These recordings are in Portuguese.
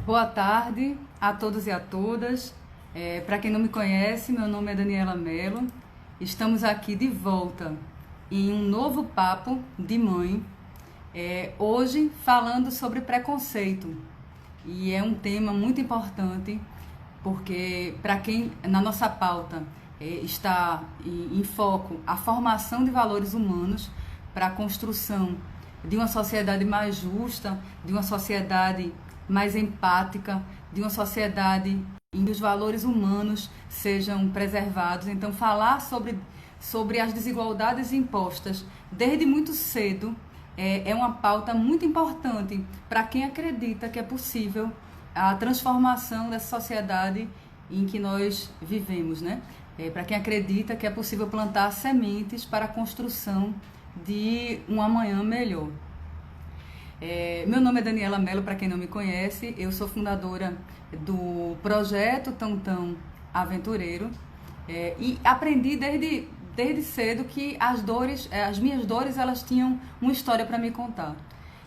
Boa tarde a todos e a todas. Para quem não me conhece, meu nome é Daniela Mello. Estamos aqui de volta em um novo papo de mãe. Hoje falando sobre preconceito. E é um tema muito importante porque para quem na nossa pauta está em foco a formação de valores humanos para a construção de uma sociedade mais justa, de uma sociedade mais empática, de uma sociedade em que os valores humanos sejam preservados. Então, falar sobre as desigualdades impostas desde muito cedo é uma pauta muito importante para quem acredita que é possível a transformação dessa sociedade em que nós vivemos, né? Para quem acredita que é possível plantar sementes para a construção de um amanhã melhor. Meu nome é Daniela Mello, para quem não me conhece, eu sou fundadora do projeto Tão Aventureiro e aprendi desde cedo que as minhas dores, elas tinham uma história para me contar.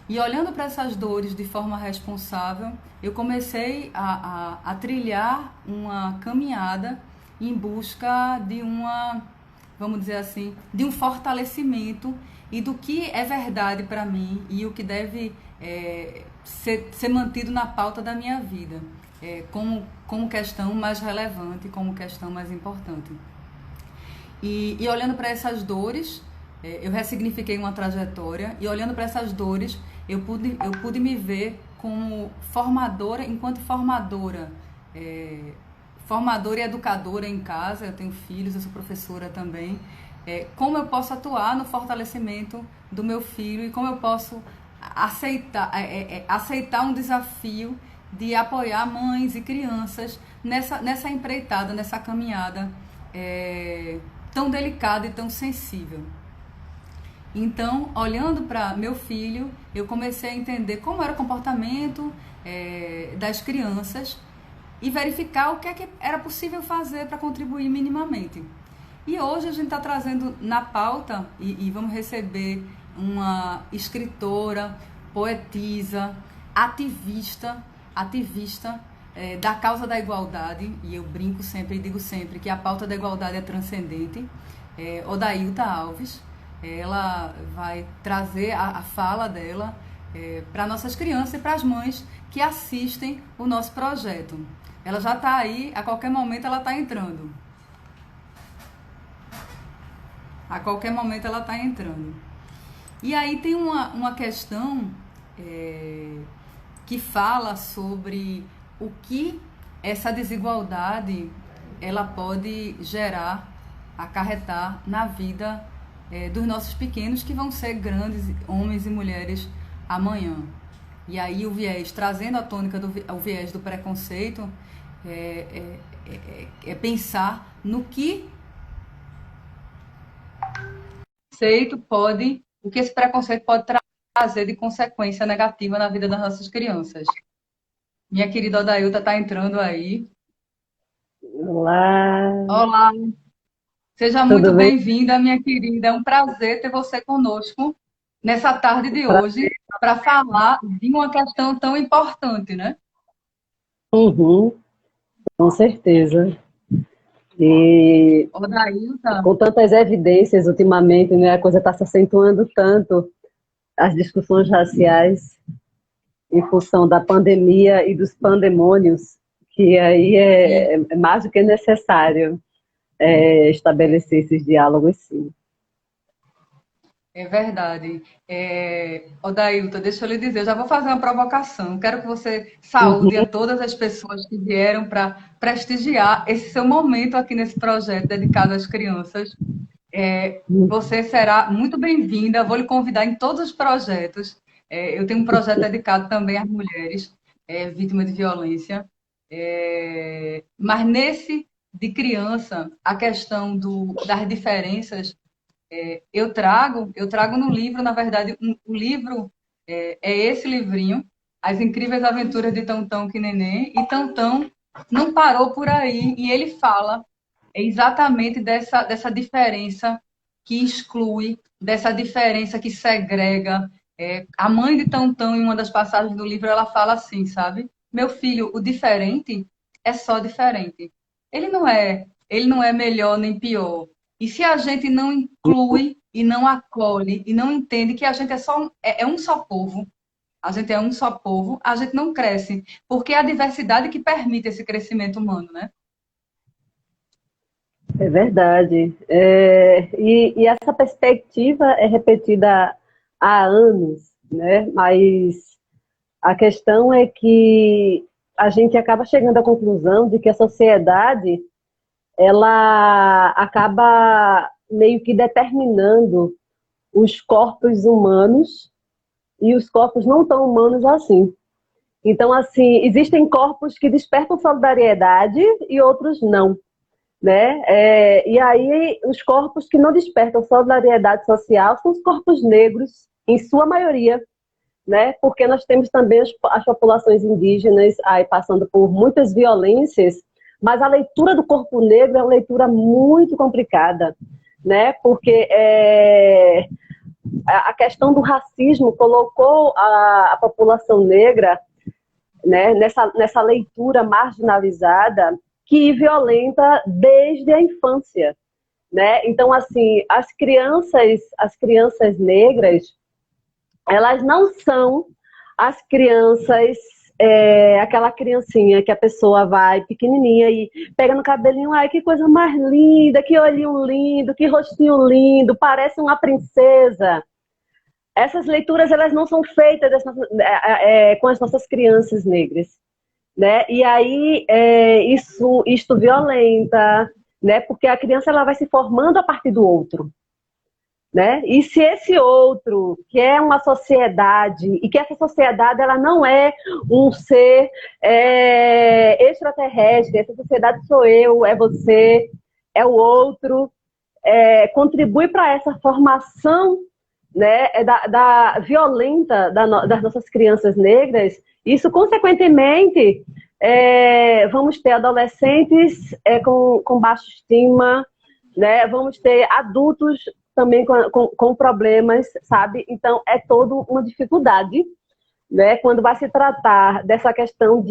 E olhando para essas dores de forma responsável, eu comecei a trilhar uma caminhada em busca de vamos dizer assim, de um fortalecimento e do que é verdade para mim e o que deve ser mantido na pauta da minha vida, como questão mais relevante, como questão mais importante. E olhando para essas dores, eu ressignifiquei uma trajetória e olhando para essas dores, eu pude me ver como formadora, enquanto formadora, formadora e educadora em casa. Eu tenho filhos, eu sou professora também. Como eu posso atuar no fortalecimento do meu filho e como eu posso aceitar um desafio de apoiar mães e crianças nessa empreitada, nessa caminhada tão delicada e tão sensível. Então, olhando para meu filho, eu comecei a entender como era o comportamento das crianças e verificar o que é que era possível fazer para contribuir minimamente. E hoje a gente está trazendo na pauta e vamos receber uma escritora, poetisa, ativista da causa da igualdade, e eu brinco sempre e digo sempre que a pauta da igualdade é transcendente, Odailta Alves. Ela vai trazer a fala dela para nossas crianças e para as mães que assistem o nosso projeto. Ela já está aí, a qualquer momento ela está entrando. A qualquer momento ela está entrando. E aí tem uma questão que fala sobre o que essa desigualdade ela pode gerar, acarretar na vida dos nossos pequenos, que vão ser grandes homens e mulheres amanhã. E aí o viés, trazendo a tônica o viés do preconceito, pensar no que o que esse preconceito pode trazer de consequência negativa na vida das nossas crianças. Minha querida Odailta está entrando aí. Olá, Olá, seja muito tudo bem? bem-vinda, minha querida. É um prazer ter você conosco nessa tarde de hoje para falar de uma questão tão importante, né? Uhum, com certeza. E Odailta, com tantas evidências ultimamente, né, a coisa está se acentuando tanto, as discussões raciais em função da pandemia e dos pandemônios, que aí é mais do que necessário estabelecer esses diálogos, sim. é verdade. Odailta, deixa eu lhe dizer, eu já vou fazer uma provocação. Quero que você saúde a Uhum, todas as pessoas que vieram para prestigiar esse seu momento aqui nesse projeto dedicado às crianças. Você será muito bem-vinda, vou lhe convidar em todos os projetos. Eu tenho um projeto dedicado também às mulheres vítimas de violência. Mas nesse de criança, a questão das diferenças eu trago no livro, na verdade, o livro é esse livrinho, As Incríveis Aventuras de Tão que Neném, e Tão não parou por aí, e ele fala exatamente dessa diferença que exclui, dessa diferença que segrega. A mãe de Tão, em uma das passagens do livro, ela fala assim, sabe? meu filho, o diferente é só diferente. Ele não é melhor nem pior. E se a gente não inclui e não acolhe e não entende que a gente é um só povo, a gente é um só povo, a gente não cresce, porque é a diversidade que permite esse crescimento humano, né? É verdade. E essa perspectiva é repetida há anos, né? Mas a questão é que a gente acaba chegando à conclusão de que a sociedade ela acaba meio que determinando os corpos humanos e os corpos não tão humanos assim. Então, assim, existem corpos que despertam solidariedade e outros não, né? E aí, os corpos que não despertam solidariedade social são os corpos negros, em sua maioria, né? Porque nós temos também as populações indígenas aí passando por muitas violências, mas a leitura do corpo negro é uma leitura muito complicada, né? Porque a questão do racismo colocou a população negra, né, nessa leitura marginalizada que violenta desde a infância, né? Então, assim, as crianças negras, elas não são as crianças, aquela criancinha que a pessoa vai pequenininha e pega no cabelinho, ai, que coisa mais linda, que olhinho lindo, que rostinho lindo, parece uma princesa. Essas leituras, elas não são feitas com as nossas crianças negras, né? E aí isto violenta, né? Porque a criança ela vai se formando a partir do outro, né? E se esse outro, que é uma sociedade, e que essa sociedade ela não é um ser extraterrestre, essa sociedade sou eu, é você, é o outro, contribui para essa formação, né, da violenta das nossas crianças negras, isso consequentemente vamos ter adolescentes com baixa estima, né, vamos ter adultos também com problemas, sabe? Então é toda uma dificuldade, né, quando vai se tratar dessa questão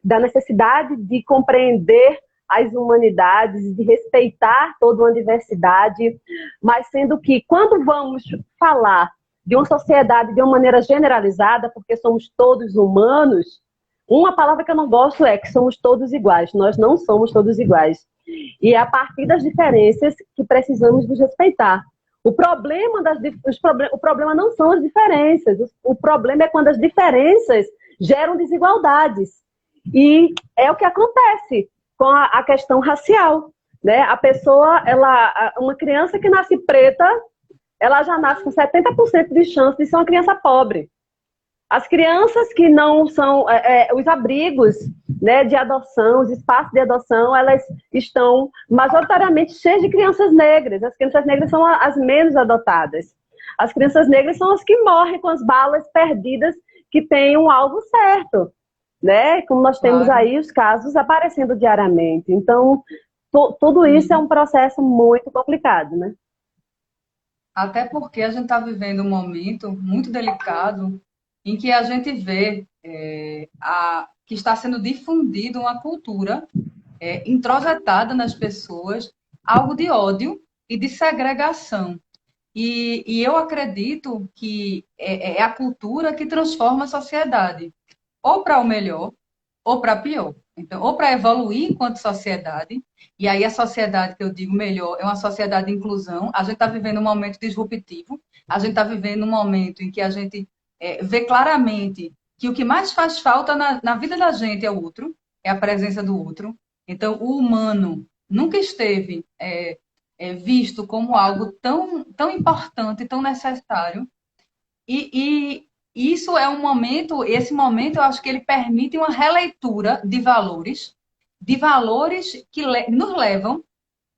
da necessidade de compreender as humanidades, de respeitar toda uma diversidade, mas sendo que quando vamos falar de uma sociedade de uma maneira generalizada, porque somos todos humanos, uma palavra que eu não gosto é que somos todos iguais. Nós não somos todos iguais. E é a partir das diferenças que precisamos nos respeitar. O problema não são as diferenças, o problema é quando as diferenças geram desigualdades. E é o que acontece com a questão racial, né? A pessoa, uma criança que nasce preta, ela já nasce com 70% de chance de ser uma criança pobre. As crianças que não são, os abrigos, né, de adoção, os espaços de adoção, elas estão majoritariamente cheias de crianças negras. As crianças negras são as menos adotadas. As crianças negras são as que morrem com as balas perdidas que têm um alvo certo, né? Como nós temos Claro. aí os casos aparecendo diariamente. Então, tudo isso é um processo muito complicado, né? Até porque a gente está vivendo um momento muito delicado em que a gente vê que está sendo difundida uma cultura introjetada nas pessoas, algo de ódio e de segregação. E eu acredito que é a cultura que transforma a sociedade, ou para o melhor, ou para pior. Então, ou para evoluir enquanto sociedade, e aí a sociedade que eu digo melhor é uma sociedade de inclusão. A gente está vivendo um momento disruptivo, a gente está vivendo um momento em que a gente vê claramente que o que mais faz falta na vida da gente é o outro, é a presença do outro. Então, o humano nunca esteve visto como algo tão, tão importante, tão necessário, e isso é um momento, esse momento eu acho que ele permite uma releitura de valores que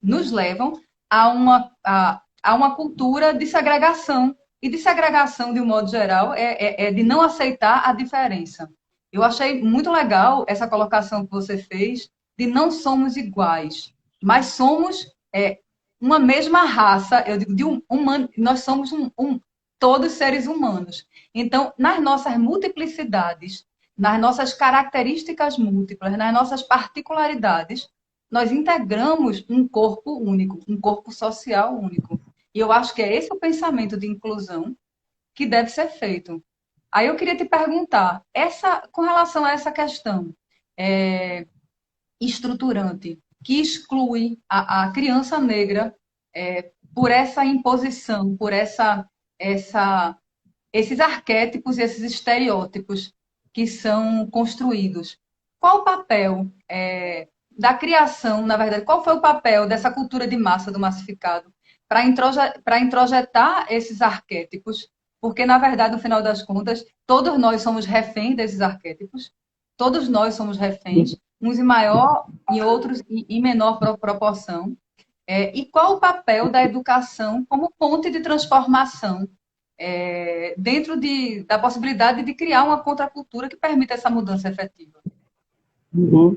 nos levam a uma cultura de segregação. E de segregação, de um modo geral, é de não aceitar a diferença. Eu achei muito legal essa colocação que você fez de não somos iguais, mas somos uma mesma raça, eu digo, nós somos todos seres humanos. Então, nas nossas multiplicidades, nas nossas características múltiplas, nas nossas particularidades, nós integramos um corpo único, um corpo social único. E eu acho que é esse o pensamento de inclusão que deve ser feito. Aí eu queria te perguntar, com relação a essa questão estruturante, que exclui a criança negra por essa imposição, por esses arquétipos e esses estereótipos que são construídos. Qual o papel da criação, na verdade, qual foi o papel dessa cultura de massa do massificado para introjetar esses arquétipos? Porque, na verdade, no final das contas, todos nós somos reféns desses arquétipos, todos nós somos reféns, uns em maior e outros em menor proporção. E qual o papel da educação como ponte de transformação dentro da possibilidade de criar uma contracultura que permita essa mudança efetiva? Uhum.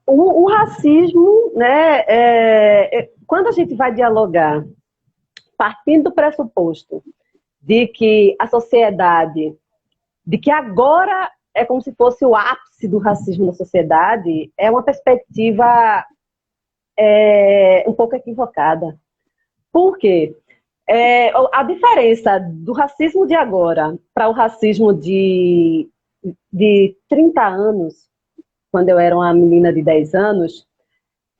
O racismo, né, quando a gente vai dialogar, partindo do pressuposto de que a sociedade, de que agora é como se fosse o ápice do racismo na sociedade, é uma perspectiva um pouco equivocada. Por quê? A diferença do racismo de agora para o racismo de 30 anos, quando eu era uma menina de 10 anos,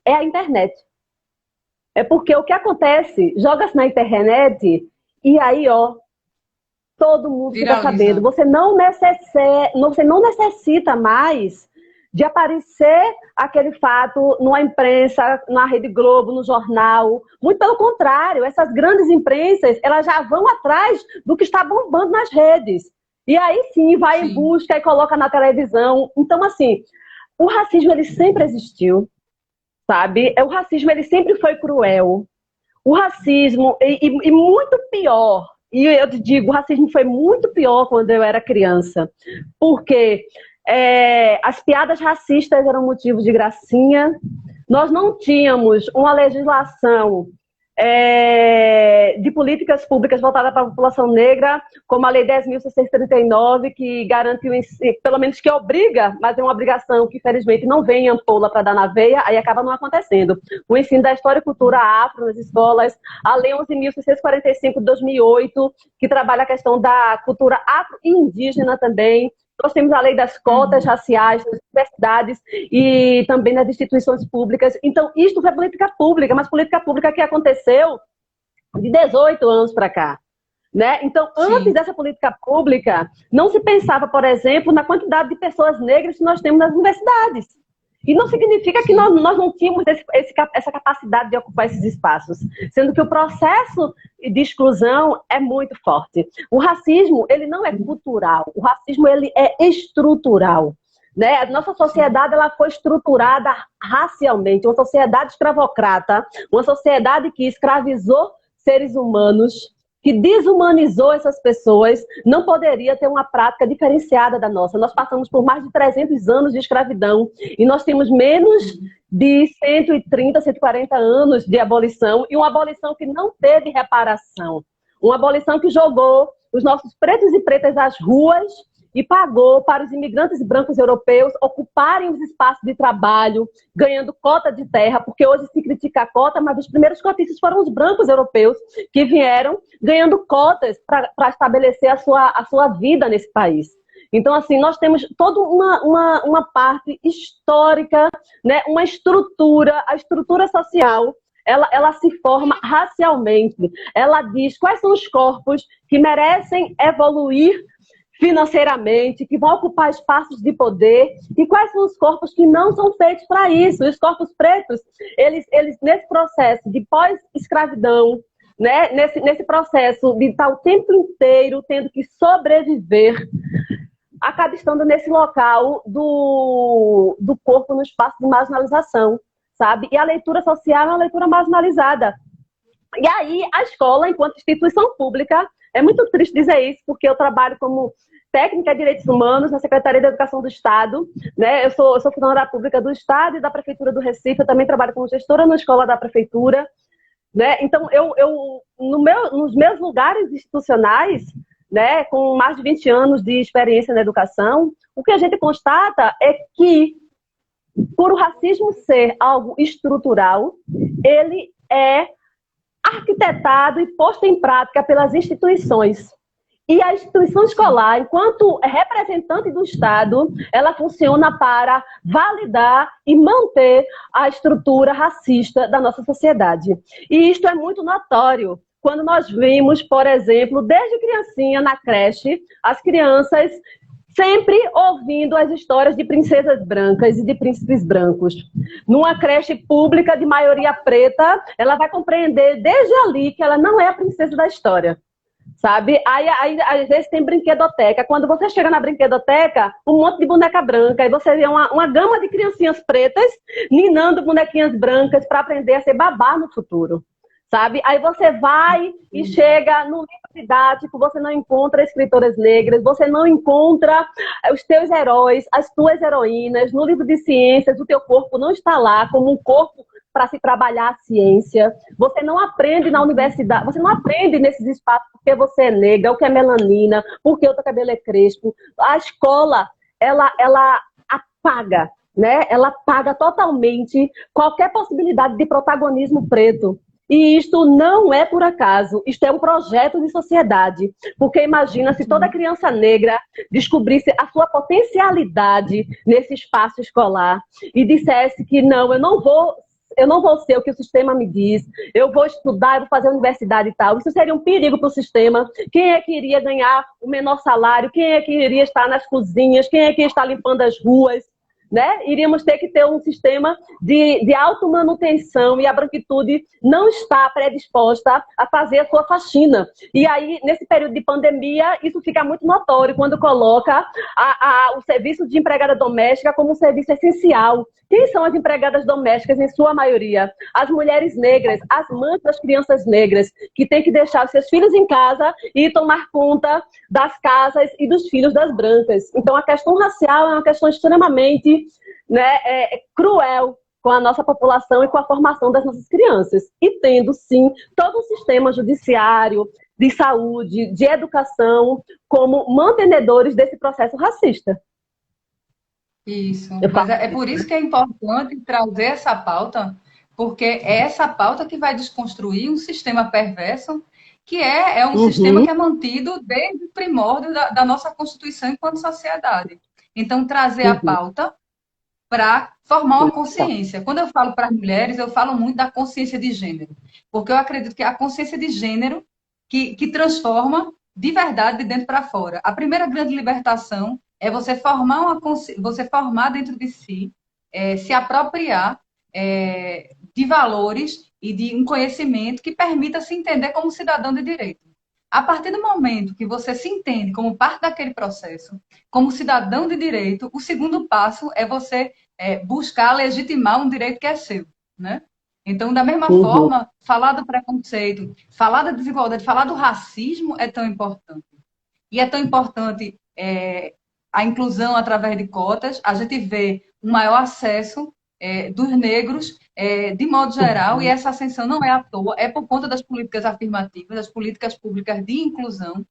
é a internet. É porque o que acontece, joga-se na internet e aí, todo mundo fica sabendo. Você não necessita mais de aparecer aquele fato numa imprensa, na Rede Globo, no jornal. Muito pelo contrário, essas grandes imprensas, elas já vão atrás do que está bombando nas redes. E aí sim, vai em busca e coloca na televisão. Então, assim, o racismo, ele sempre existiu, sabe? O racismo, ele sempre foi cruel. O racismo, e muito pior, e eu te digo, o racismo foi muito pior quando eu era criança, porque as piadas racistas eram motivo de gracinha, nós não tínhamos uma legislação de políticas públicas voltadas para a população negra, como a Lei 10.639, que garante, pelo menos que obriga, mas é uma obrigação que, infelizmente, não vem em ampola para dar na veia, aí acaba não acontecendo. O ensino da história e cultura afro nas escolas, a Lei 11.645 de 2008, que trabalha a questão da cultura afro e indígena também. Nós temos a lei das cotas raciais nas universidades e também nas instituições públicas. Então, isto foi política pública, mas política pública que aconteceu de 18 anos para cá. Né? Então, antes dessa política pública, não se pensava, por exemplo, na quantidade de pessoas negras que nós temos nas universidades. E não significa que nós não tínhamos essa capacidade de ocupar esses espaços, sendo que o processo de exclusão é muito forte. O racismo, ele não é cultural, o racismo, ele é estrutural. Né? A nossa sociedade, ela foi estruturada racialmente, uma sociedade escravocrata, uma sociedade que escravizou seres humanos, que desumanizou essas pessoas, não poderia ter uma prática diferenciada da nossa. Nós passamos por mais de 300 anos de escravidão e nós temos menos de 130, 140 anos de abolição, e uma abolição que não teve reparação. Uma abolição que jogou os nossos pretos e pretas às ruas e pagou para os imigrantes brancos europeus ocuparem os espaços de trabalho, ganhando cota de terra, porque hoje se critica a cota, mas os primeiros cotistas foram os brancos europeus que vieram ganhando cotas para estabelecer a sua vida nesse país. Então, assim, nós temos toda uma parte histórica, né, uma estrutura, a estrutura social, ela se forma racialmente. Ela diz quais são os corpos que merecem evoluir financeiramente, que vão ocupar espaços de poder, e quais são os corpos que não são feitos para isso. Os corpos pretos, eles nesse processo de pós-escravidão, né, nesse processo de estar o tempo inteiro tendo que sobreviver, acaba estando nesse local do corpo no espaço de marginalização, sabe? E a leitura social é uma leitura marginalizada. E aí, a escola, enquanto instituição pública, é muito triste dizer isso, porque eu trabalho como técnica de direitos humanos na Secretaria de Educação do Estado, né? Eu sou funcionária pública do Estado e da Prefeitura do Recife, eu também trabalho como gestora na escola da Prefeitura, né? Então, nos meus lugares institucionais, né, com mais de 20 anos de experiência na educação, o que a gente constata é que, por o racismo ser algo estrutural, ele é arquitetado e posto em prática pelas instituições. E a instituição escolar, enquanto representante do Estado, ela funciona para validar e manter a estrutura racista da nossa sociedade. E isto é muito notório quando nós vimos, por exemplo, desde criancinha na creche, as crianças sempre ouvindo as histórias de princesas brancas e de príncipes brancos. Numa creche pública de maioria preta, ela vai compreender desde ali que ela não é a princesa da história. Sabe? Aí, às vezes tem brinquedoteca. Quando você chega na brinquedoteca, um monte de boneca branca, e você vê uma gama de criancinhas pretas ninando bonequinhas brancas para aprender a ser babá no futuro. Sabe? Aí você vai e chega no livro didático, você não encontra escritoras negras, você não encontra os teus heróis, as tuas heroínas. No livro de ciências, o teu corpo não está lá como um corpo para se trabalhar a ciência. Você não aprende na universidade, você não aprende nesses espaços porque você é negra, o que é melanina, porque o teu cabelo é crespo. A escola, ela apaga, né? Ela apaga totalmente qualquer possibilidade de protagonismo preto. E isto não é por acaso, isto é um projeto de sociedade. Porque imagina se toda criança negra descobrisse a sua potencialidade nesse espaço escolar e dissesse que não, eu não vou ser o que o sistema me diz, eu vou estudar, eu vou fazer universidade e tal. Isso seria um perigo para o sistema. Quem é que iria ganhar o menor salário? Quem é que iria estar nas cozinhas? Quem é que ia estar limpando as ruas? Né? Iríamos ter que ter um sistema de automanutenção e a branquitude não está predisposta a fazer a sua faxina. E aí, nesse período de pandemia, isso fica muito notório quando coloca o serviço de empregada doméstica como um serviço essencial. Quem são as empregadas domésticas, em sua maioria? As mulheres negras, as mães das crianças negras, que têm que deixar os seus filhos em casa e tomar conta das casas e dos filhos das brancas. Então, a questão racial é uma questão extremamente cruel com a nossa população e com a formação das nossas crianças. E tendo, sim, todo um sistema judiciário, de saúde, de educação, como mantenedores desse processo racista. Isso. Mas é por isso que é importante trazer essa pauta, porque é essa pauta que vai desconstruir um sistema perverso, que é um sistema que é mantido desde o primórdio da nossa Constituição enquanto sociedade. Então, trazer a pauta para formar uma consciência. Quando eu falo para as mulheres, eu falo muito da consciência de gênero, porque eu acredito que é a consciência de gênero que transforma de verdade de dentro para fora. A primeira grande libertação é você formar dentro de si, se apropriar de valores e de um conhecimento que permita se entender como cidadão de direito. A partir do momento que você se entende como parte daquele processo, como cidadão de direito, o segundo passo é você buscar legitimar um direito que é seu, né? Então, da mesma forma, falar do preconceito, falar da desigualdade, falar do racismo é tão importante. E é tão importante a inclusão através de cotas, a gente vê um maior acesso dos negros de modo geral, e essa ascensão não é à toa, é por conta das políticas afirmativas, das políticas públicas de inclusão.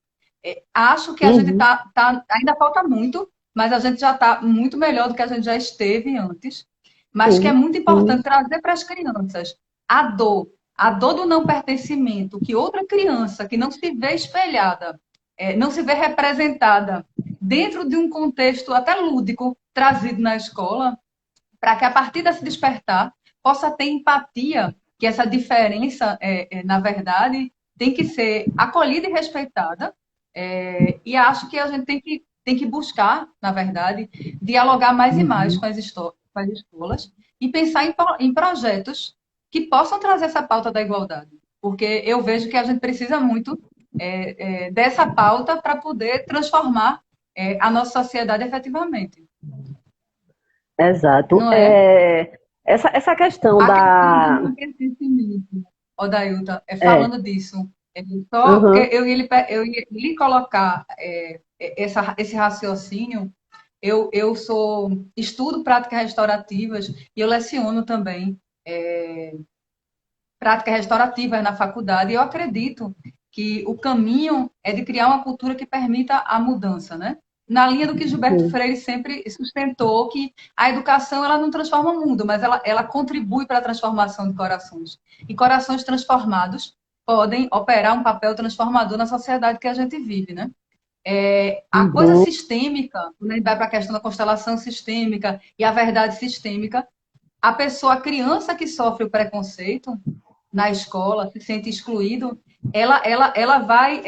Acho que a gente ainda falta muito, mas a gente já está muito melhor do que a gente já esteve antes, mas que é muito importante trazer para as crianças a dor do não pertencimento, que outra criança que não se vê espelhada, não se vê representada dentro de um contexto até lúdico trazido na escola, para que a partir desse despertar possa ter empatia, que essa diferença, na verdade, tem que ser acolhida e respeitada. E acho que a gente tem que buscar, na verdade, dialogar mais e mais com as escolas e pensar em projetos que possam trazer essa pauta da igualdade. Porque eu vejo que a gente precisa muito dessa pauta para poder transformar a nossa sociedade efetivamente. Exato. Não é? Essa questão a Odailton, falando disso, só porque eu ia lhe colocar esse raciocínio. Eu estudo práticas restaurativas e eu leciono também práticas restaurativas na faculdade. E eu acredito que o caminho é de criar uma cultura que permita a mudança, né? Na linha do que Gilberto Freire sempre sustentou, que a educação ela não transforma o mundo, mas ela contribui para a transformação de corações. E corações transformados podem operar um papel transformador na sociedade que a gente vive, né? A coisa sistêmica, quando a gente vai para a questão da constelação sistêmica e a verdade sistêmica, a criança que sofre o preconceito na escola, se sente excluído, ela vai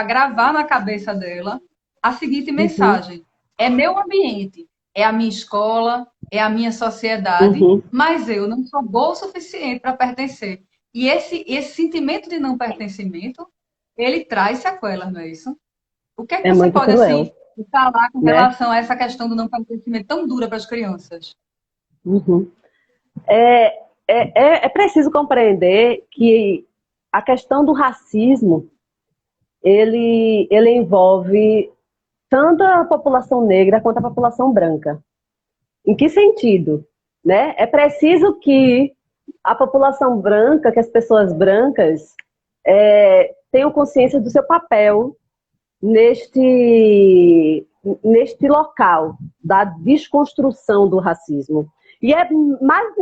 gravar na cabeça dela a seguinte mensagem: é meu ambiente, é a minha escola, é a minha sociedade, mas eu não sou boa o suficiente para pertencer. E esse sentimento de não pertencimento, ele traz sequelas, não é isso? O que é que você pode, assim, falar com relação a essa questão do não pertencimento tão dura para as crianças? É preciso compreender que a questão do racismo, ele envolve tanto a população negra quanto a população branca. Em que sentido? Né? É preciso que a população branca, que as pessoas brancas tenham consciência do seu papel neste local da desconstrução do racismo. E é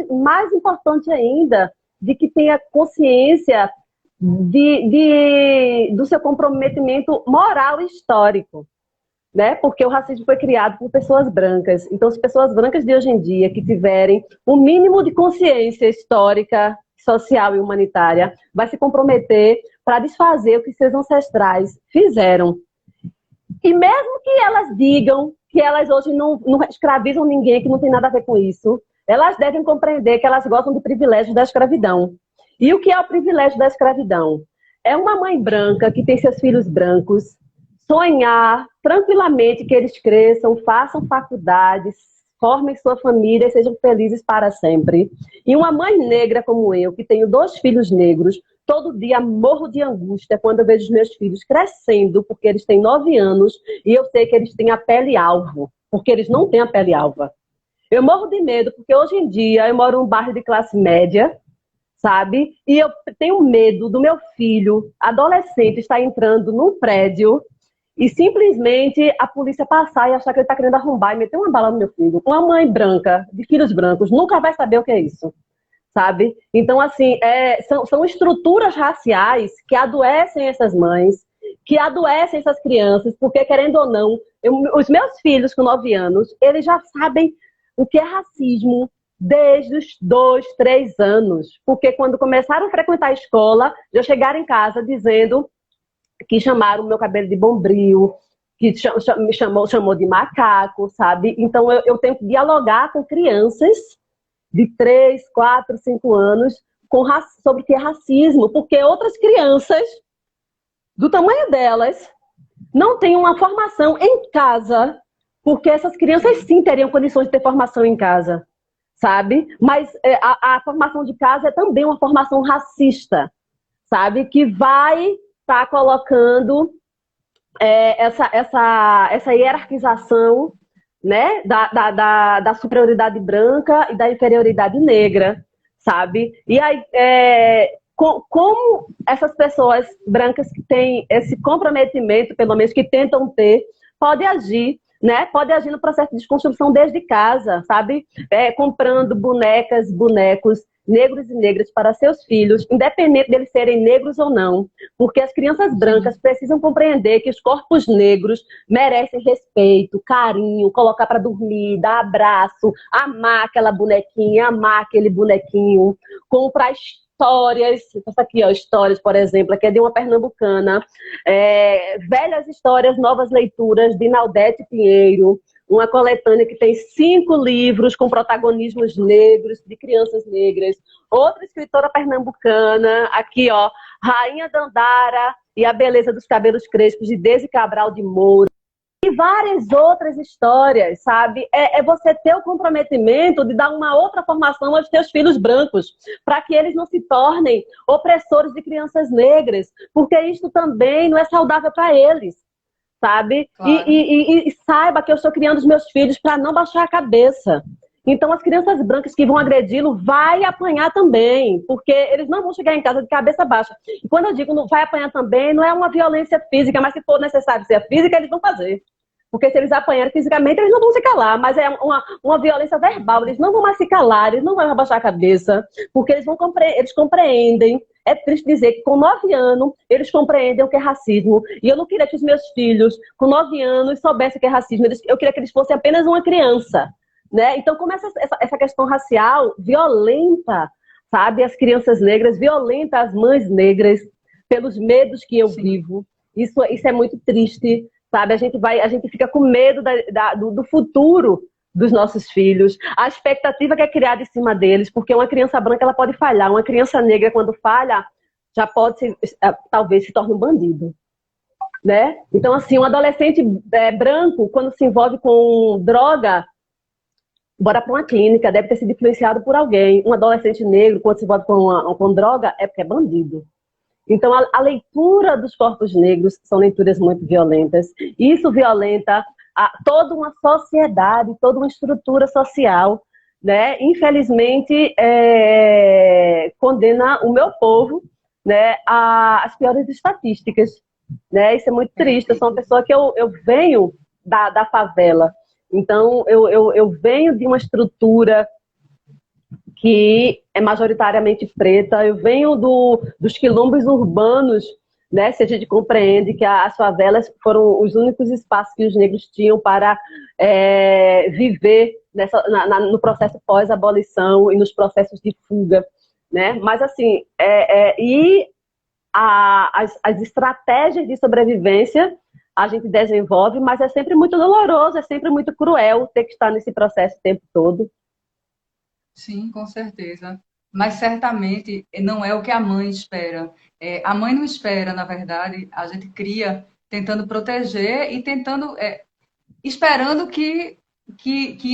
mais importante ainda de que tenha consciência do seu comprometimento moral e histórico, né? Porque o racismo foi criado por pessoas brancas. Então, as pessoas brancas de hoje em dia que tiverem o mínimo de consciência histórica, social e humanitária, vai se comprometer para desfazer o que seus ancestrais fizeram. E mesmo que elas digam que elas hoje não escravizam ninguém, que não tem nada a ver com isso, elas devem compreender que elas gostam do privilégio da escravidão. E o que é o privilégio da escravidão? É uma mãe branca que tem seus filhos brancos sonhar tranquilamente que eles cresçam, façam faculdades, formem sua família e sejam felizes para sempre. E uma mãe negra como eu, que tenho 2 filhos negros, todo dia morro de angústia quando eu vejo os meus filhos crescendo, porque eles têm 9 anos e eu sei que eles têm a pele alvo, porque eles não têm a pele alva. Eu morro de medo, porque hoje em dia eu moro em um bairro de classe média, sabe? E eu tenho medo do meu filho, adolescente, estar entrando num prédio e simplesmente a polícia passar e achar que ele está querendo arrombar e meter uma bala no meu filho. Uma mãe branca, de filhos brancos, nunca vai saber o que é isso, sabe? Então, assim, são estruturas raciais que adoecem essas mães, que adoecem essas crianças, porque, querendo ou não, os meus filhos com 9 anos, eles já sabem o que é racismo desde os 2, 3 anos. Porque quando começaram a frequentar a escola, já chegaram em casa dizendo que chamaram o meu cabelo de bombril, que me chamou de macaco, sabe? Então eu tenho que dialogar com crianças de 3, 4, 5 anos sobre o que é racismo, porque outras crianças do tamanho delas não têm uma formação em casa, porque essas crianças sim teriam condições de ter formação em casa, sabe? Mas a formação de casa é também uma formação racista, sabe? Que vai estar colocando essa hierarquização, né? da superioridade branca e da inferioridade negra, sabe? E aí, como essas pessoas brancas que têm esse comprometimento, pelo menos que tentam ter, pode agir, né? Pode agir no processo de desconstrução desde casa, sabe? Comprando bonecas, bonecos negros e negras para seus filhos, independente deles serem negros ou não. Porque as crianças brancas precisam compreender que os corpos negros merecem respeito, carinho, colocar para dormir, dar abraço, amar aquela bonequinha, amar aquele bonequinho, comprar histórias, essa aqui, ó, histórias, por exemplo, que é de uma pernambucana, velhas histórias, novas leituras, de Naldete Pinheiro, uma coletânea que tem 5 livros com protagonismos negros, de crianças negras. Outra escritora pernambucana, aqui, ó, Rainha Dandara e a Beleza dos Cabelos Crespos, de Deise Cabral de Moura. E várias outras histórias, sabe? É você ter o comprometimento de dar uma outra formação aos teus filhos brancos, para que eles não se tornem opressores de crianças negras, porque isso também não é saudável para eles, sabe? Claro. E saiba que eu estou criando os meus filhos para não baixar a cabeça. Então, as crianças brancas que vão agredi-lo vai apanhar também, porque eles não vão chegar em casa de cabeça baixa. E quando eu digo não vai apanhar também, não é uma violência física, mas se for necessário ser física, eles vão fazer. Porque se eles apanharem fisicamente, eles não vão se calar, mas é uma violência verbal, eles não vão mais se calar, eles não vão abaixar a cabeça, porque eles compreendem. É triste dizer que com 9 anos eles compreendem o que é racismo. E eu não queria que os meus filhos, com 9 anos, soubessem o que é racismo. Eu queria que eles fossem apenas uma criança. Né? Então, como essa questão racial violenta, sabe, as crianças negras, violenta as mães negras, pelos medos que eu vivo, isso é muito triste, sabe? A gente fica com medo do futuro dos nossos filhos, a expectativa que é criada em cima deles, porque uma criança branca ela pode falhar, uma criança negra quando falha, já pode talvez se torne um bandido. Né? Então, assim, um adolescente branco, quando se envolve com droga, bora para uma clínica, deve ter sido influenciado por alguém. Um adolescente negro, quando se envolve com droga, é porque é bandido. Então, a leitura dos corpos negros são leituras muito violentas. Isso violenta toda uma sociedade, toda uma estrutura social. Né? Infelizmente, condena o meu povo, né, às piores estatísticas. Né? Isso é muito triste. Eu sou uma pessoa que eu venho da favela. Então, eu venho de uma estrutura que é majoritariamente preta, eu venho dos quilombos urbanos, né? Se a gente compreende que as favelas foram os únicos espaços que os negros tinham para viver no processo pós-abolição e nos processos de fuga. Né? Mas, assim, as estratégias de sobrevivência a gente desenvolve, mas é sempre muito doloroso, é sempre muito cruel ter que estar nesse processo o tempo todo. Sim, com certeza. Mas certamente não é o que a mãe espera. A mãe não espera, na verdade, a gente cria tentando proteger e esperando que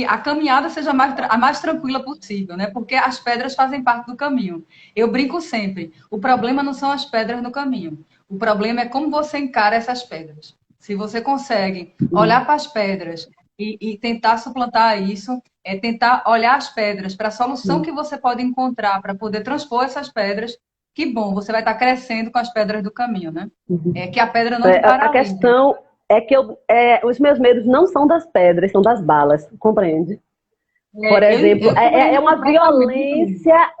a caminhada seja a mais tranquila possível, né? Porque as pedras fazem parte do caminho. Eu brinco sempre, o problema não são as pedras no caminho, o problema é como você encara essas pedras. Se você consegue olhar para as pedras e tentar suplantar isso, tentar olhar as pedras para a solução que você pode encontrar para poder transpor essas pedras, que bom, você vai estar crescendo com as pedras do caminho, né? É que a pedra não te paralise. A questão é que os meus medos não são das pedras, são das balas, compreende? Por exemplo, é uma violência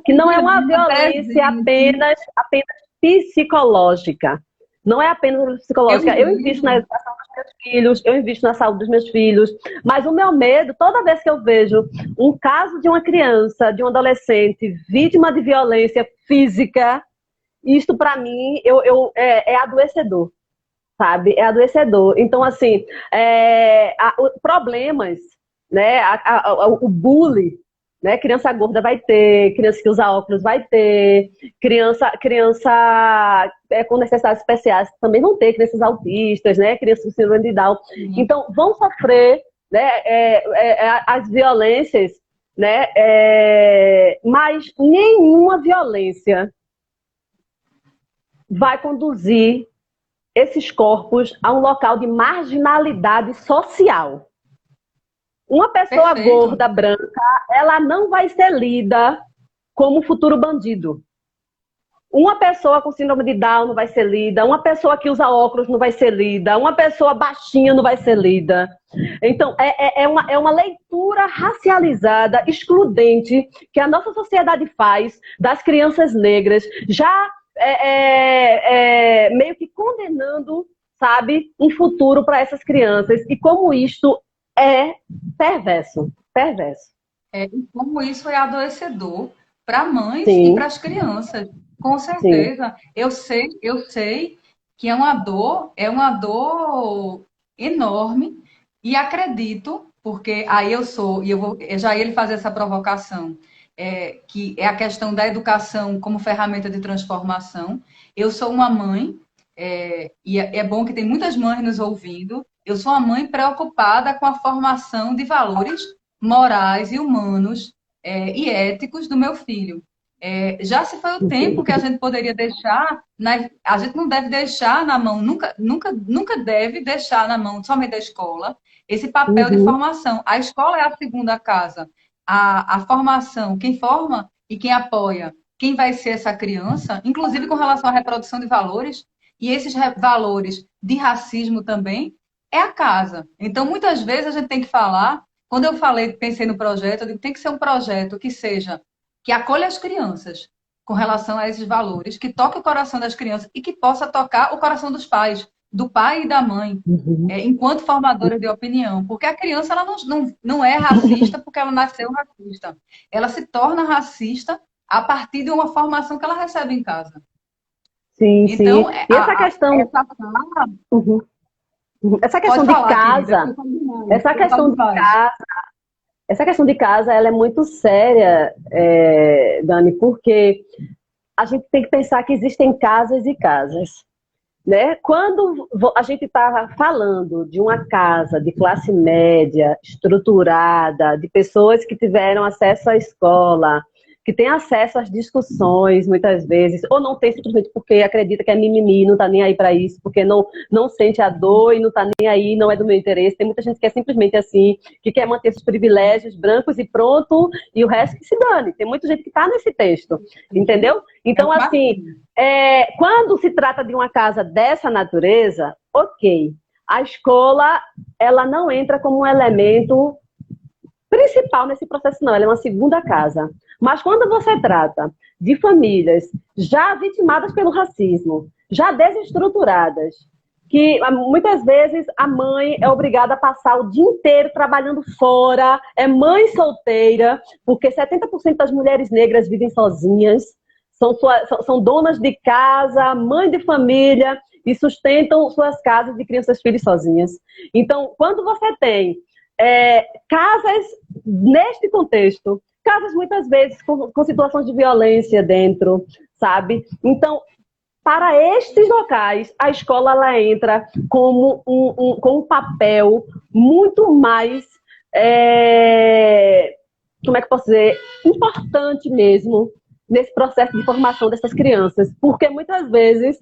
que não é uma violência apenas psicológica. Não é apenas psicológica. Eu invisto na educação dos meus filhos, eu invisto na saúde dos meus filhos, mas o meu medo, toda vez que eu vejo um caso de uma criança, de um adolescente vítima de violência física, isto para mim é adoecedor, sabe? É adoecedor. Então, assim, problemas, né? O bullying, né? Criança gorda vai ter, criança que usa óculos vai ter, criança com necessidades especiais também vão ter, crianças autistas, né? Crianças com síndrome de Down. Então, vão sofrer, né? As violências, né? Mas nenhuma violência vai conduzir esses corpos a um local de marginalidade social. Uma pessoa gorda, branca, ela não vai ser lida como futuro bandido. Uma pessoa com síndrome de Down não vai ser lida, uma pessoa que usa óculos não vai ser lida, uma pessoa baixinha não vai ser lida. Então, é uma leitura racializada, excludente, que a nossa sociedade faz das crianças negras, já meio que condenando, sabe, um futuro para essas crianças. E como isto é perverso. E como isso é adoecedor para mães e para as crianças. Com certeza. Eu sei que é uma dor enorme e acredito, porque aí eu já ia lhe fazer essa provocação, que é a questão da educação como ferramenta de transformação. Eu sou uma mãe, e é bom que tem muitas mães nos ouvindo. Eu sou uma mãe preocupada com a formação de valores morais e humanos e éticos do meu filho. Já se foi o tempo que a gente poderia deixar, a gente não deve deixar na mão, nunca deve deixar na mão somente da escola esse papel de Uhum. formação. A escola é a segunda casa. A formação, quem forma e quem apoia, quem vai ser essa criança, inclusive com relação à reprodução de valores, e esses valores de racismo também, é a casa. Então, muitas vezes a gente tem que falar, quando eu falei, pensei no projeto, eu digo, tem que ser um projeto que acolha as crianças com relação a esses valores, que toque o coração das crianças e que possa tocar o coração dos pais, do pai e da mãe, Uhum. enquanto formadores de opinião. Porque a criança ela não é racista porque ela nasceu racista. Ela se torna racista a partir de uma formação que ela recebe em casa. Sim, sim. Então, E essa questão, essa fala, uhum, uhum. Essa pode questão de falar, querida, casa, eu falo demais, essa eu falo questão de demais. essa questão de casa, ela é muito séria, Dani, porque a gente tem que pensar que existem casas e casas, né? Quando a gente está falando de uma casa de classe média, estruturada, de pessoas que tiveram acesso à escola, que têm acesso às discussões, muitas vezes, ou não tem simplesmente porque acredita que é mimimi, não está nem aí para isso, porque não sente a dor e não está nem aí, não é do meu interesse. Tem muita gente que é simplesmente assim, que quer manter os privilégios brancos e pronto, e o resto que se dane. Tem muita gente que está nesse texto, entendeu? É o Então, assim, máximo. quando se trata de uma casa dessa natureza, ok. A escola, ela não entra como um elemento principal nesse processo, não. Ela é uma segunda casa. Mas quando você trata de famílias já vitimadas pelo racismo, já desestruturadas, que muitas vezes a mãe é obrigada a passar o dia inteiro trabalhando fora, é mãe solteira, porque 70% das mulheres negras vivem sozinhas, são donas de casa, mãe de família e sustentam suas casas de crianças, filhos sozinhas. Então, quando você tem casas neste contexto, casas muitas vezes com situações de violência dentro, sabe? Então, para estes locais, a escola ela entra como com um papel muito mais, como é que eu posso dizer, importante mesmo nesse processo de formação dessas crianças, porque muitas vezes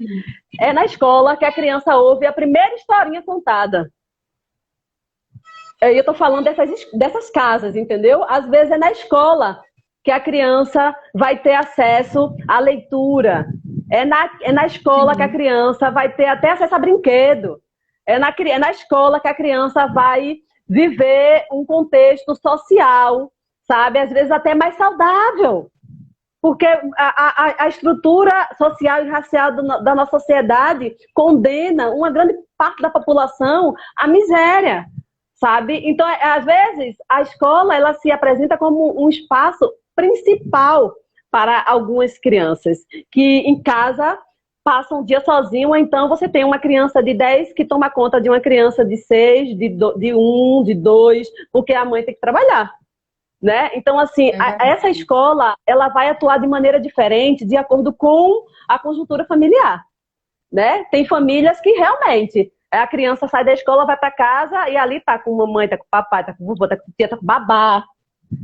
é na escola que a criança ouve a primeira historinha contada. Eu estou falando dessas casas, entendeu? Às vezes é na escola que a criança vai ter acesso à leitura. É na escola que a Sim. criança vai ter até acesso a brinquedo. É na escola que a criança vai viver um contexto social, sabe? Às vezes até mais saudável. Porque a estrutura social e racial da nossa sociedade condena uma grande parte da população à miséria, sabe? Então, às vezes, a escola ela se apresenta como um espaço principal para algumas crianças, que em casa passam um dia sozinho, ou então você tem uma criança de 10 que toma conta de uma criança de 6, de 1, de 2, porque a mãe tem que trabalhar. Né? Então, assim, É essa verdade. escola ela vai atuar de maneira diferente de acordo com a conjuntura familiar. Né? Tem famílias que realmente a criança sai da escola, vai para casa e ali tá com mamãe, tá com papai, tá com vovô, tá com tia, tá com babá.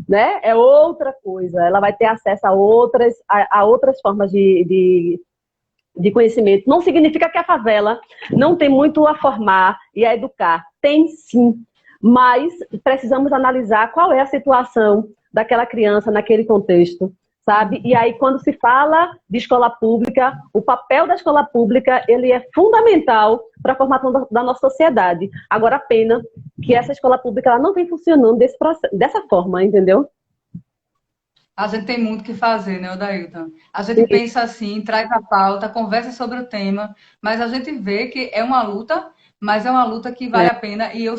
Né? É outra coisa. Ela vai ter acesso a outras formas de conhecimento. Não significa que a favela não tem muito a formar e a educar. Tem sim. Mas precisamos analisar qual é a situação daquela criança naquele contexto, sabe? E aí, quando se fala de escola pública, o papel da escola pública ele é fundamental para a formação da nossa sociedade. Agora, a pena que essa escola pública ela não vem funcionando dessa forma, entendeu? A gente tem muito o que fazer, né, Odailton? A gente pensa assim, traz a pauta, conversa sobre o tema, mas a gente vê que é uma luta, mas é uma luta que vale É. a pena e eu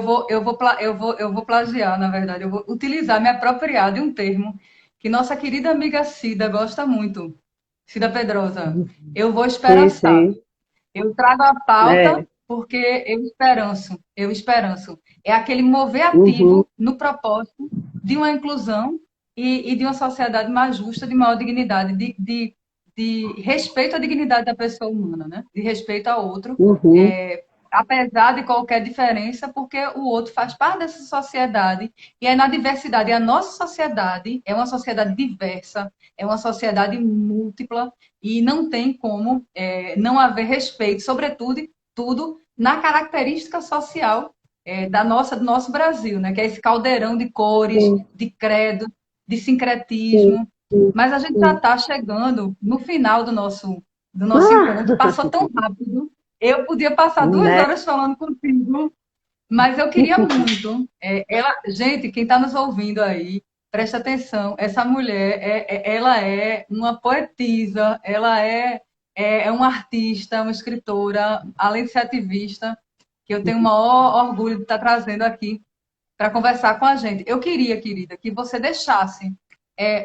vou plagiar, na verdade, eu vou utilizar, me apropriar de um termo que nossa querida amiga Cida gosta muito, Cida Pedrosa. Eu vou Sim, esperançar. sim. Eu trago a pauta É. porque eu esperanço. É aquele mover Uhum, ativo no propósito de uma inclusão e de uma sociedade mais justa, de maior dignidade, de respeito à dignidade da pessoa humana, né? De respeito ao outro, uhum. apesar de qualquer diferença, porque o outro faz parte dessa sociedade, e é na diversidade. E a nossa sociedade é uma sociedade diversa, é uma sociedade múltipla, e não tem como não haver respeito, sobretudo, tudo na característica social do nosso Brasil, né? Que é esse caldeirão de cores, sim, de credo, de sim, sincretismo. sim, Mas a gente já sim. está chegando no final do nosso Ah, encontro. Passou tão rápido. Eu podia passar duas né? horas falando contigo, mas eu queria muito. Gente, quem está nos ouvindo aí, presta atenção. Essa mulher, ela é uma poetisa, ela é uma artista, uma escritora, além de ser ativista, que eu tenho o maior orgulho de estar trazendo aqui para conversar com a gente. Eu queria, querida, que você deixasse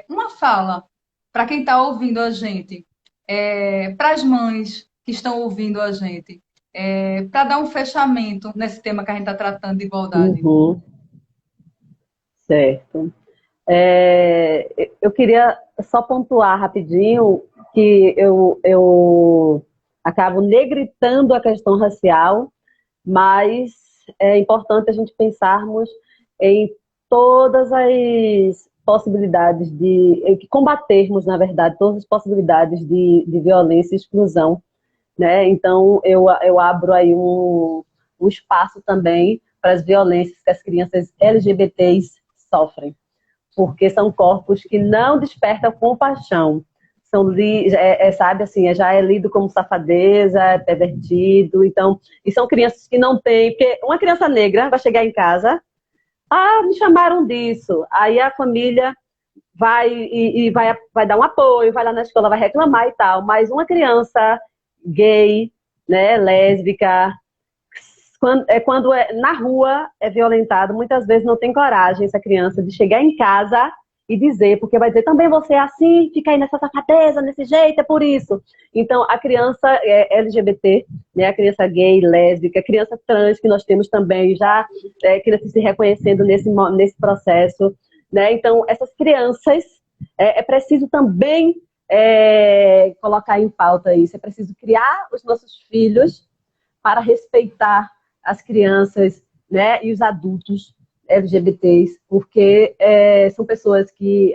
uma fala para quem está ouvindo a gente, para as mães que estão ouvindo a gente, para dar um fechamento nesse tema que a gente está tratando de igualdade. Uhum, certo. Eu queria só pontuar rapidinho que eu acabo negritando a questão racial, mas é importante a gente pensarmos em todas as possibilidades combatermos, na verdade, todas as possibilidades de violência e exclusão, né? Então, eu abro aí um espaço também para as violências que as crianças LGBTs sofrem, porque são corpos que não despertam compaixão. Sabe, assim, já é lido como safadeza, é pervertido. Então, e são crianças que não têm. Porque uma criança negra vai chegar em casa, me chamaram disso. Aí a família vai dar um apoio, vai lá na escola, vai reclamar e tal. Mas uma criança gay, né, lésbica, quando na rua é violentado, muitas vezes não tem coragem essa criança de chegar em casa e dizer, porque vai dizer, também você é assim, fica aí nessa safadeza, nesse jeito, é por isso. Então, a criança LGBT, né, a criança gay, lésbica, a criança trans, que nós temos também já, crianças se reconhecendo nesse processo, né? Então, essas crianças, é preciso também colocar em pauta isso, é preciso criar os nossos filhos para respeitar as crianças, né, e os adultos LGBTs, porque são pessoas que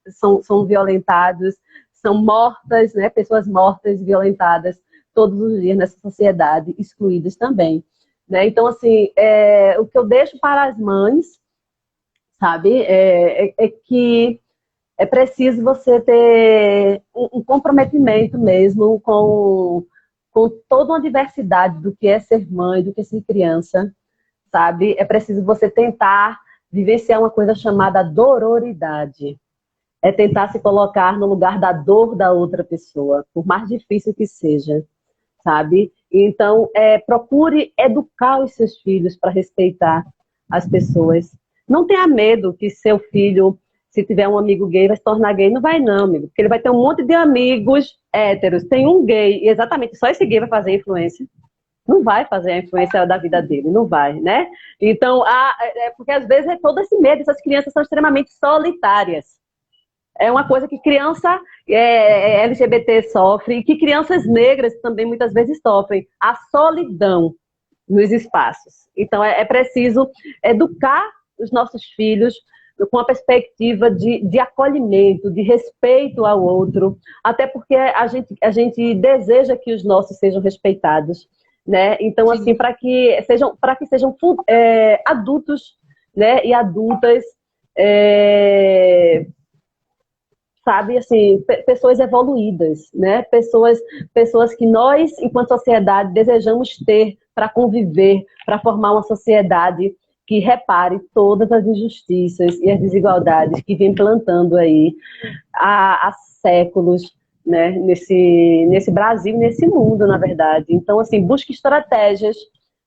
são violentadas, são mortas, né, pessoas mortas, violentadas todos os dias nessa sociedade, excluídas também. Né? Então, assim, o que eu deixo para as mães, sabe, que é preciso você ter um comprometimento mesmo com toda uma diversidade do que é ser mãe, do que é ser criança, sabe? É preciso você tentar vivenciar uma coisa chamada dororidade. É tentar se colocar no lugar da dor da outra pessoa, por mais difícil que seja, sabe? Então, procure educar os seus filhos para respeitar as pessoas. Não tenha medo que seu filho, se tiver um amigo gay, vai se tornar gay. Não vai não, amigo. Porque ele vai ter um monte de amigos héteros. Tem um gay, e exatamente só esse gay vai fazer influência. Não vai fazer a influência da vida dele, não vai, né? Então, porque às vezes é todo esse medo, essas crianças são extremamente solitárias. É uma coisa que criança LGBT sofre e que crianças negras também muitas vezes sofrem, a solidão nos espaços. Então, é preciso educar os nossos filhos com a perspectiva de acolhimento, de respeito ao outro, até porque a gente deseja que os nossos sejam respeitados, né? Então, assim, Sim, para que sejam adultos, né, e adultas, sabe, assim, pessoas evoluídas, né? Pessoas que nós, enquanto sociedade, desejamos ter para conviver, para formar uma sociedade que repare todas as injustiças e as desigualdades que vem plantando aí há séculos, né? Nesse Brasil, nesse mundo, na verdade. Então, assim, busque estratégias,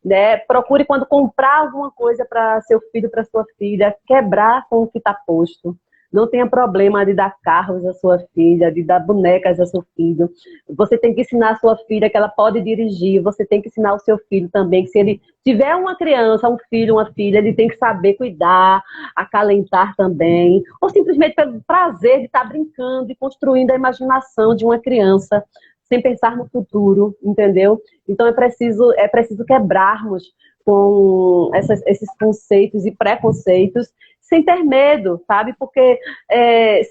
né? Procure, quando comprar alguma coisa para seu filho, para sua filha, quebrar com o que está posto. Não tenha problema de dar carros à sua filha, de dar bonecas ao seu filho. Você tem que ensinar a sua filha que ela pode dirigir. Você tem que ensinar o seu filho também que, se ele tiver uma criança, um filho, uma filha, ele tem que saber cuidar, acalentar também. Ou simplesmente pelo prazer de estar brincando e construindo a imaginação de uma criança, sem pensar no futuro, entendeu? Então é preciso quebrarmos com esses conceitos e preconceitos sem ter medo, sabe? Porque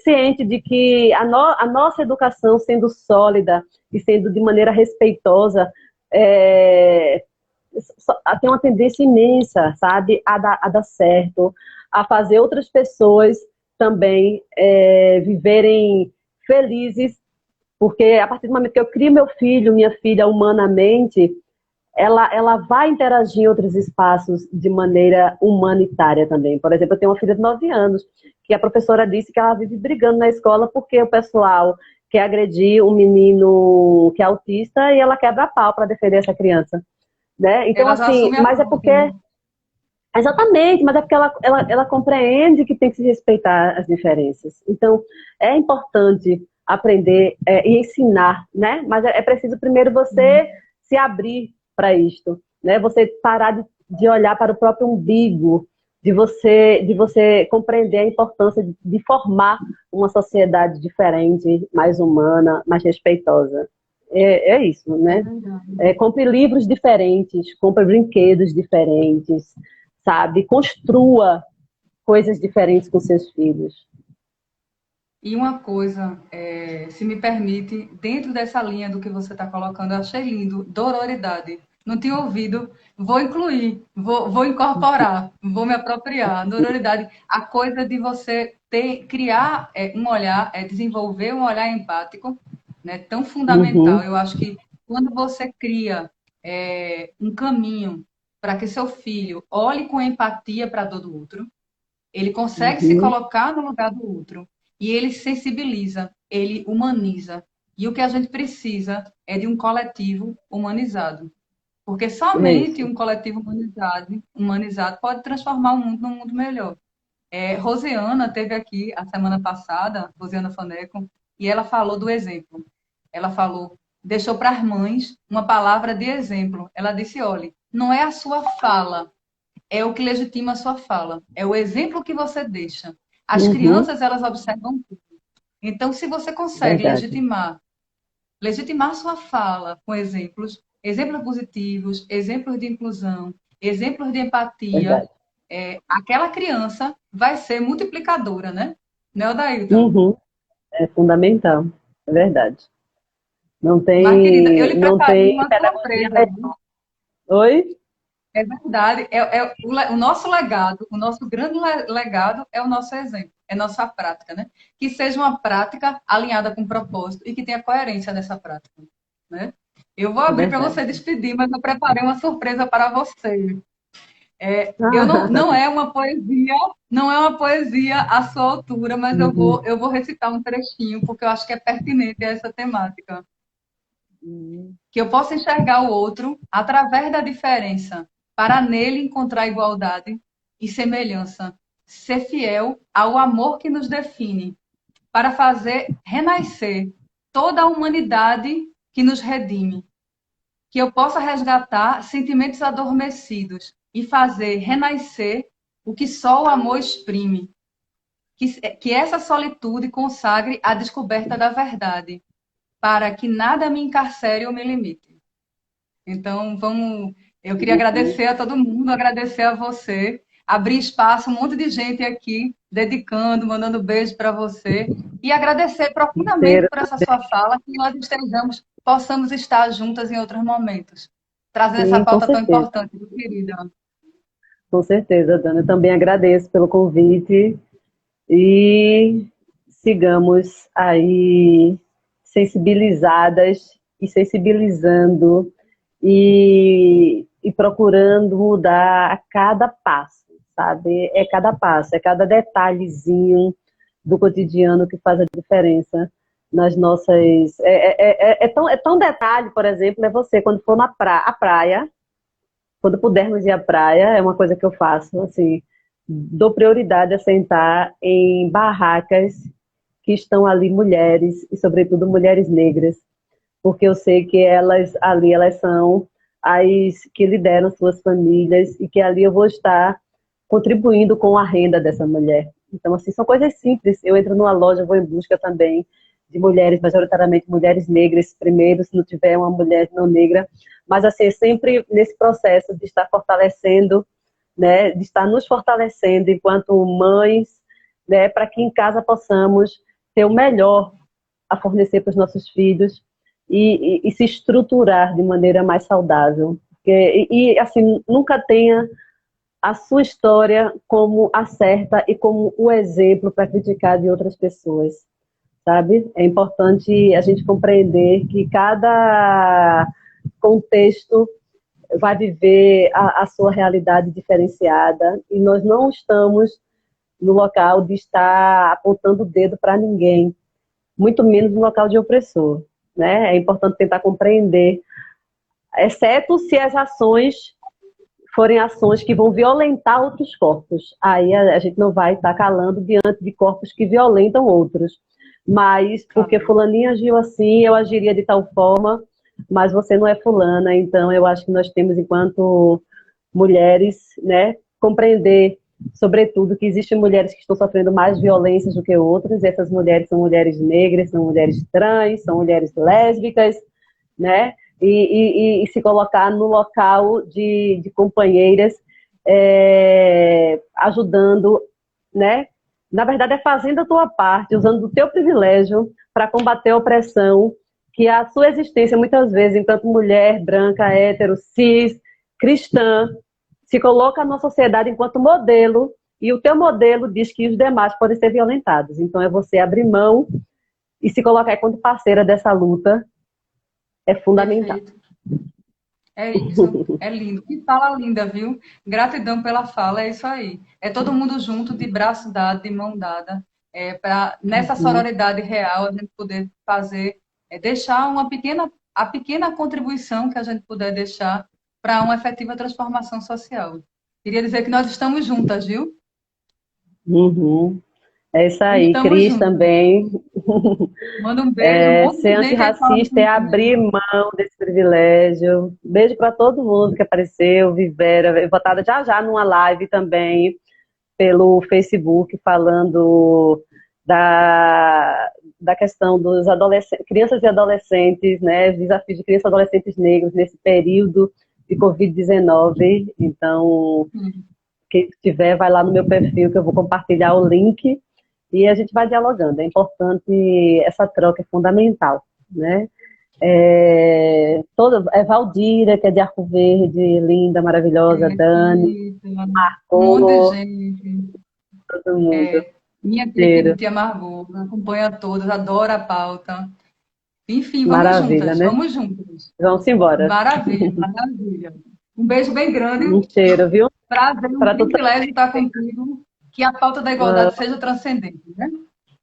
ciente de que a nossa educação sendo sólida e sendo de maneira respeitosa, tem uma tendência imensa, sabe? A dar certo, a fazer outras pessoas também viverem felizes, porque a partir do momento que eu crio meu filho, minha filha humanamente, ela vai interagir em outros espaços de maneira humanitária também. Por exemplo, eu tenho uma filha de 9 anos, que a professora disse que ela vive brigando na escola porque o pessoal quer agredir um menino que é autista e ela quebra pau para defender essa criança. Né? Então, Ela já assim, assume a mas é bronca, porque... né? Exatamente, mas é porque ela compreende que tem que se respeitar as diferenças. Então, é importante aprender e ensinar, né? Mas é preciso primeiro você se abrir para isto, né? Você parar de olhar para o próprio umbigo, de você compreender a importância de formar uma sociedade diferente, mais humana, mais respeitosa. É isso, É né? verdade. Compre livros diferentes, compre brinquedos diferentes, sabe? Construa coisas diferentes com seus filhos. E uma coisa, se me permite, dentro dessa linha do que você está colocando, eu achei lindo, dororidade. Não tinha ouvido, vou incluir, vou incorporar, vou me apropriar. Dororidade, a coisa de você criar um olhar, desenvolver um olhar empático, né, tão fundamental. Uhum, Eu acho que quando você cria um caminho para que seu filho olhe com empatia para a dor do outro, ele consegue se uhum, colocar no lugar do outro e ele sensibiliza, ele humaniza. E o que a gente precisa é de um coletivo humanizado. Porque é somente isso. um coletivo humanizado pode transformar o mundo num mundo melhor. Rosiana teve aqui a semana passada, Rosiana Faneco, e ela falou do exemplo. Ela falou, deixou para as mães uma palavra de exemplo. Ela disse: olhe, não é a sua fala, é o que legitima a sua fala, é o exemplo que você deixa. As Uhum, crianças, elas observam tudo. Então, se você consegue verdade. legitimar sua fala com exemplos, exemplos positivos, exemplos de inclusão, exemplos de empatia, Verdade. aquela criança vai ser multiplicadora, né, Odailton? Uhum, é fundamental. É verdade. Mas, querida, eu lhe Não preparei tem uma pedagogia surpresa, viu? melhor. Oi? É verdade, o nosso legado, o nosso grande legado é o nosso exemplo, é nossa prática, né? Que seja uma prática alinhada com propósito e que tenha coerência nessa prática, né? Eu vou É abrir para verdade. você despedir, mas eu preparei uma surpresa para você. Eu não Ah, é uma poesia, não é uma poesia à sua altura, mas uhum, eu vou recitar um trechinho porque eu acho que é pertinente a essa temática. uhum. Que eu possa enxergar o outro através da diferença, para nele encontrar igualdade e semelhança, ser fiel ao amor que nos define, para fazer renascer toda a humanidade que nos redime, que eu possa resgatar sentimentos adormecidos e fazer renascer o que só o amor exprime, que essa solitude consagre a descoberta da verdade, para que nada me encarcere ou me limite. Então, vamos. Eu queria Uhum. agradecer a todo mundo, agradecer a você, abrir espaço, um monte de gente aqui dedicando, mandando beijo para você e agradecer profundamente Inteira. por essa sua fala, que nós estejamos, possamos estar juntas em outros momentos, trazendo essa Sim, com pauta tão certeza. importante, querida. Com certeza, Dana. Eu também agradeço pelo convite e sigamos aí sensibilizadas e sensibilizando e procurando mudar a cada passo, sabe? É cada passo, é cada detalhezinho do cotidiano que faz a diferença nas nossas. É tão detalhe, por exemplo, é você, quando for na praia, quando pudermos ir à praia, é uma coisa que eu faço, assim, dou prioridade a sentar em barracas que estão ali mulheres, e sobretudo mulheres negras, porque eu sei que elas ali, elas são as que lideram suas famílias e que ali eu vou estar contribuindo com a renda dessa mulher. Então, assim, são coisas simples. Eu entro numa loja, vou em busca também de mulheres, majoritariamente mulheres negras primeiro, se não tiver uma mulher não negra, mas assim, sempre nesse processo de estar fortalecendo, né, de estar nos fortalecendo enquanto mães, né, para que em casa possamos ter o melhor a fornecer para os nossos filhos e se estruturar de maneira mais saudável. Assim, nunca tenha a sua história como a certa e como o exemplo para criticar de outras pessoas, sabe? É importante a gente compreender que cada contexto vai viver a sua realidade diferenciada e nós não estamos no local de estar apontando o dedo para ninguém, muito menos no local de opressor, né? É importante tentar compreender, exceto se as ações forem ações que vão violentar outros corpos. Aí a gente não vai estar calando diante de corpos que violentam outros. Mas porque fulaninha agiu assim, eu agiria de tal forma, mas você não é fulana. Então eu acho que nós temos, enquanto mulheres, né, compreender, sobretudo, que existem mulheres que estão sofrendo mais violências do que outras. E essas mulheres são mulheres negras, são mulheres trans, são mulheres lésbicas, né? E se colocar no local de companheiras, ajudando, né? Na verdade, é fazendo a tua parte, usando o teu privilégio para combater a opressão, que a sua existência, muitas vezes, enquanto mulher branca, hétero, cis, cristã, se coloca na sociedade enquanto modelo, e o teu modelo diz que os demais podem ser violentados. Então, é você abrir mão e se colocar enquanto parceira dessa luta, é fundamental. Perfeito. É isso, é lindo. Que fala linda, viu? Gratidão pela fala, é isso aí. É todo mundo junto, de braço dado, de mão dada, para nessa sororidade real a gente poder fazer, deixar a pequena contribuição que a gente puder deixar para uma efetiva transformação social. Queria dizer que nós estamos juntas, viu? Uhum. É isso aí, Estamos Cris juntas. também. Manda um beijo, um monte Ser de gente aí falando antirracista é comigo também. abrir mão desse privilégio. Beijo para todo mundo que apareceu, Vivera. Eu vou estar já já numa live também pelo Facebook falando da questão dos adolescentes, crianças e adolescentes, né, desafios de crianças e adolescentes negros nesse período de Covid-19. Então, quem tiver, vai lá no meu perfil que eu vou compartilhar o link e a gente vai dialogando. É importante, essa troca é fundamental, né? Valdira, que é de Arco Verde, linda, maravilhosa, Dani, Um monte de Marcou, gente. todo mundo. Minha tia querida, Cheiro. tia Margot, acompanha todas, adora a pauta. Enfim, Maravilha, né? vamos juntas. Vamos embora. Maravilha, maravilha. Um beijo bem Um grande. cheiro, viu? Prazer, um Para tu privilégio também. estar contigo. Que a pauta da igualdade seja transcendente, né?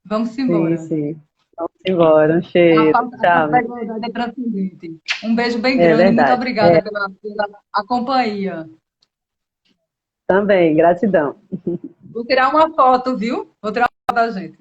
Vamos Sim, embora. sim. Vamos embora. Um cheiro. A pauta Tchau. da igualdade é transcendente. Um beijo bem É grande. Muito verdade. obrigada pela a companhia. Também, gratidão. Vou tirar uma foto, viu? Vou tirar uma foto da gente.